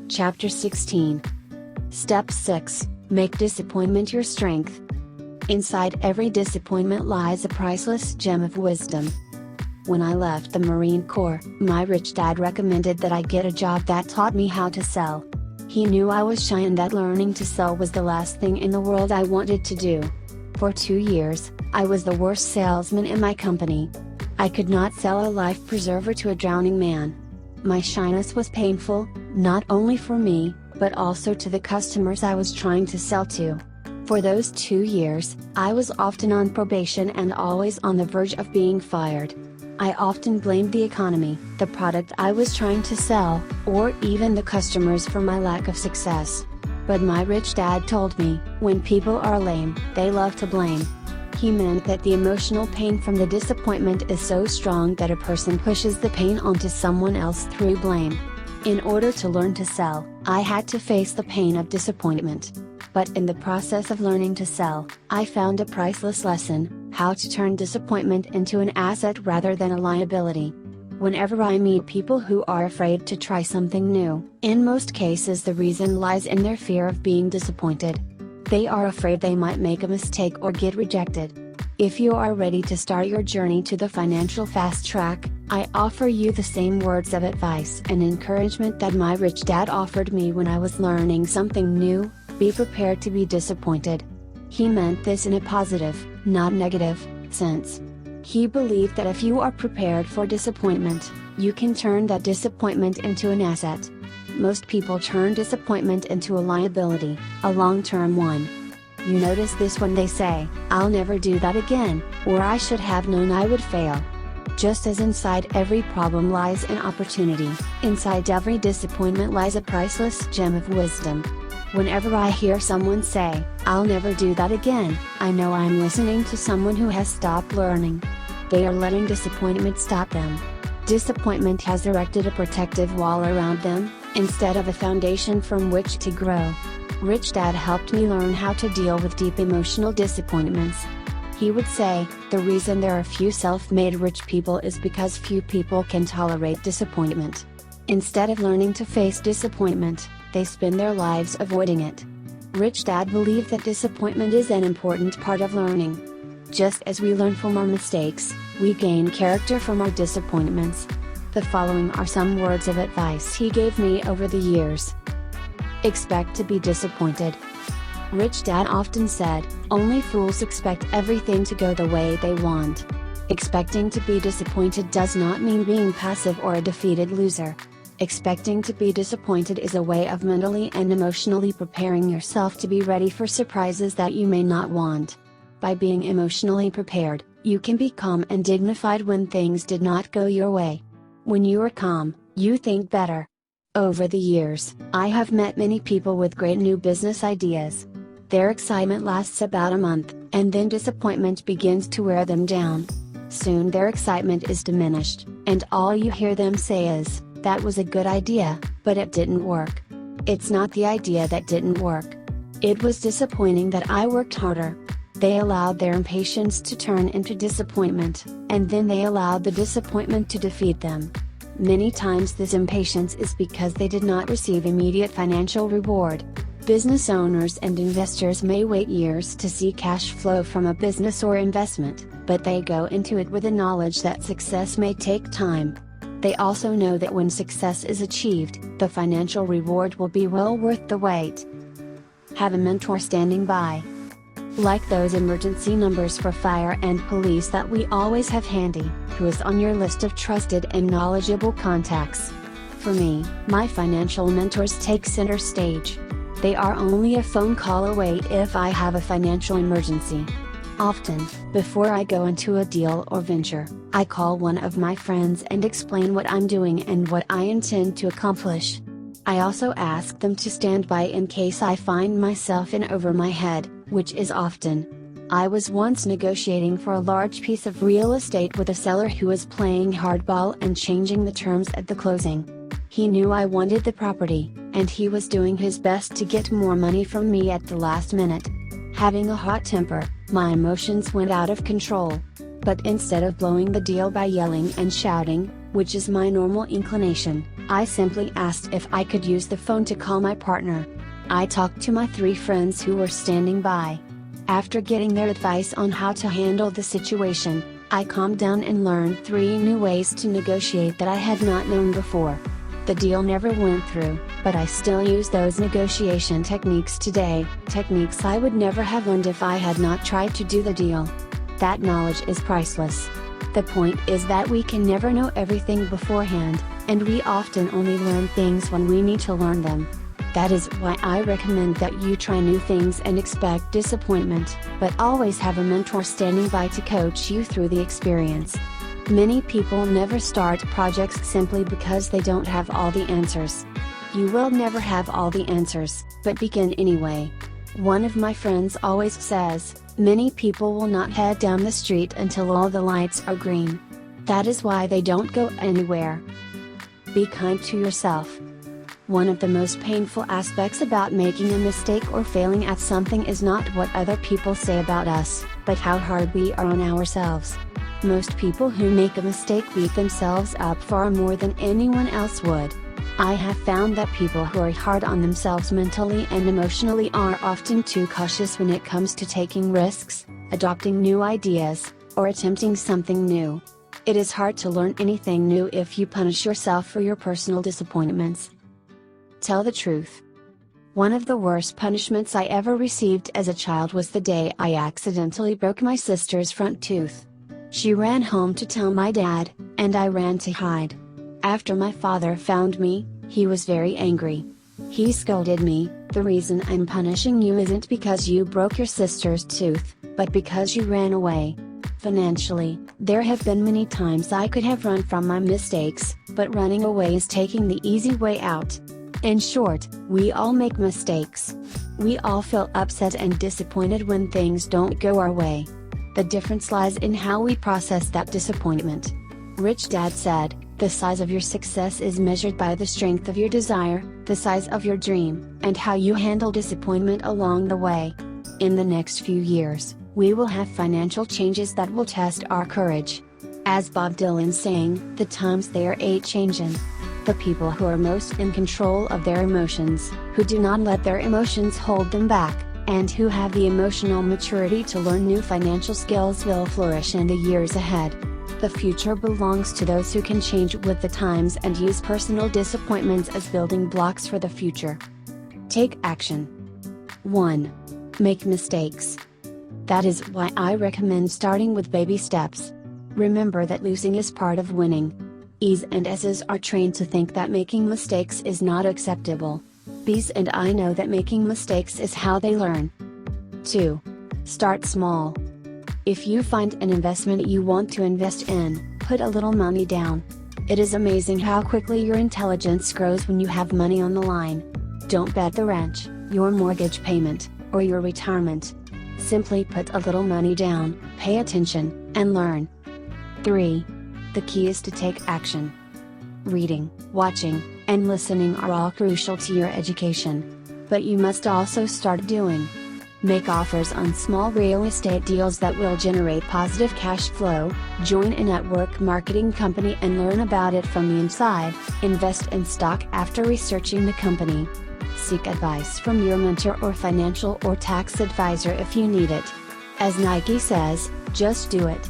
Chapter 16. Step 6. Make disappointment your strength. Inside every disappointment lies a priceless gem of wisdom. When I left the Marine Corps, my rich dad recommended that I get a job that taught me how to sell. He knew I was shy and that learning to sell was the last thing in the world I wanted to do. For 2 years, I was the worst salesman in my company. I could not sell a life preserver to a drowning man. My shyness was painful, not only for me, but also to the customers I was trying to sell to. For those 2 years, I was often on probation and always on the verge of being fired. I often blamed the economy, the product I was trying to sell, or even the customers for my lack of success. But my rich dad told me, when people are lame, they love to blame. He meant that the emotional pain from the disappointment is so strong that a person pushes the pain onto someone else through blame. In order to learn to sell, I had to face the pain of disappointment. But in the process of learning to sell, I found a priceless lesson: how to turn disappointment into an asset rather than a liability. Whenever I meet people who are afraid to try something new, in most cases the reason lies in their fear of being disappointed. They are afraid they might make a mistake or get rejected. If you are ready to start your journey to the financial fast track, I offer you the same words of advice and encouragement that my rich dad offered me when I was learning something new: be prepared to be disappointed. He meant this in a positive, not negative, sense. He believed that if you are prepared for disappointment, you can turn that disappointment into an asset. Most people turn disappointment into a liability, a long-term one. You notice this when they say, "I'll never do that again," or "I should have known I would fail." Just as inside every problem lies an opportunity, inside every disappointment lies a priceless gem of wisdom. Whenever I hear someone say, "I'll never do that again," I know I'm listening to someone who has stopped learning. They are letting disappointment stop them. Disappointment has erected a protective wall around them, instead of a foundation from which to grow. Rich Dad helped me learn how to deal with deep emotional disappointments. He would say, the reason there are few self-made rich people is because few people can tolerate disappointment. Instead of learning to face disappointment, they spend their lives avoiding it. Rich Dad believed that disappointment is an important part of learning. Just as we learn from our mistakes, we gain character from our disappointments. The following are some words of advice he gave me over the years. Expect to be disappointed. Rich Dad often said, "Only fools expect everything to go the way they want." Expecting to be disappointed does not mean being passive or a defeated loser. Expecting to be disappointed is a way of mentally and emotionally preparing yourself to be ready for surprises that you may not want. By being emotionally prepared, you can be calm and dignified when things did not go your way. When you are calm, you think better. Over the years, I have met many people with great new business ideas. Their excitement lasts about a month, and then disappointment begins to wear them down. Soon their excitement is diminished, and all you hear them say is, "That was a good idea, but it didn't work." It's not the idea that didn't work. It was disappointing that I worked harder. They allowed their impatience to turn into disappointment, and then they allowed the disappointment to defeat them. Many times this impatience is because they did not receive immediate financial reward. Business owners and investors may wait years to see cash flow from a business or investment, but they go into it with the knowledge that success may take time. They also know that when success is achieved, the financial reward will be well worth the wait. Have a mentor standing by. Like those emergency numbers for fire and police that we always have handy, who is on your list of trusted and knowledgeable contacts? For me, my financial mentors take center stage. They are only a phone call away if I have a financial emergency. Often, before I go into a deal or venture, I call one of my friends and explain what I'm doing and what I intend to accomplish. I also ask them to stand by in case I find myself in over my head, which is often. I was once negotiating for a large piece of real estate with a seller who was playing hardball and changing the terms at the closing. He knew I wanted the property, and he was doing his best to get more money from me at the last minute. Having a hot temper, my emotions went out of control. But instead of blowing the deal by yelling and shouting, which is my normal inclination. I simply asked if I could use the phone to call my partner. I talked to my 3 friends who were standing by. After getting their advice on how to handle the situation, I calmed down and learned 3 new ways to negotiate that I had not known before. The deal never went through, but I still use those negotiation techniques today, techniques I would never have learned if I had not tried to do the deal. That knowledge is priceless. The point is that we can never know everything beforehand, and we often only learn things when we need to learn them. That is why I recommend that you try new things and expect disappointment, but always have a mentor standing by to coach you through the experience. Many people never start projects simply because they don't have all the answers. You will never have all the answers, but begin anyway. One of my friends always says, many people will not head down the street until all the lights are green. That is why they don't go anywhere. Be kind to yourself. One of the most painful aspects about making a mistake or failing at something is not what other people say about us, but how hard we are on ourselves. Most people who make a mistake beat themselves up far more than anyone else would. I have found that people who are hard on themselves mentally and emotionally are often too cautious when it comes to taking risks, adopting new ideas, or attempting something new. It is hard to learn anything new if you punish yourself for your personal disappointments. Tell the truth. One of the worst punishments I ever received as a child was the day I accidentally broke my sister's front tooth. She ran home to tell my dad, and I ran to hide. After my father found me, he was very angry. He scolded me, "The reason I'm punishing you isn't because you broke your sister's tooth, but because you ran away." Financially, there have been many times I could have run from my mistakes, but running away is taking the easy way out. In short, we all make mistakes. We all feel upset and disappointed when things don't go our way. The difference lies in how we process that disappointment. Rich Dad said, "The size of your success is measured by the strength of your desire, the size of your dream, and how you handle disappointment along the way." In the next few years, we will have financial changes that will test our courage. As Bob Dylan sang, "The times they are a-changin'." The people who are most in control of their emotions, who do not let their emotions hold them back, and who have the emotional maturity to learn new financial skills will flourish in the years ahead. The future belongs to those who can change with the times and use personal disappointments as building blocks for the future. Take action. 1. Make mistakes. That is why I recommend starting with baby steps. Remember that losing is part of winning. E's and S's are trained to think that making mistakes is not acceptable. B's and I know that making mistakes is how they learn. 2. Start small. If you find an investment you want to invest in, put a little money down. It is amazing how quickly your intelligence grows when you have money on the line. Don't bet the rent, your mortgage payment, or your retirement. Simply put a little money down, pay attention, and learn. 3. The key is to take action. Reading, watching, and listening are all crucial to your education. But you must also start doing. Make offers on small real estate deals that will generate positive cash flow, join a network marketing company and learn about it from the inside, invest in stock after researching the company. Seek advice from your mentor or financial or tax advisor if you need it. As Nike says, just do it.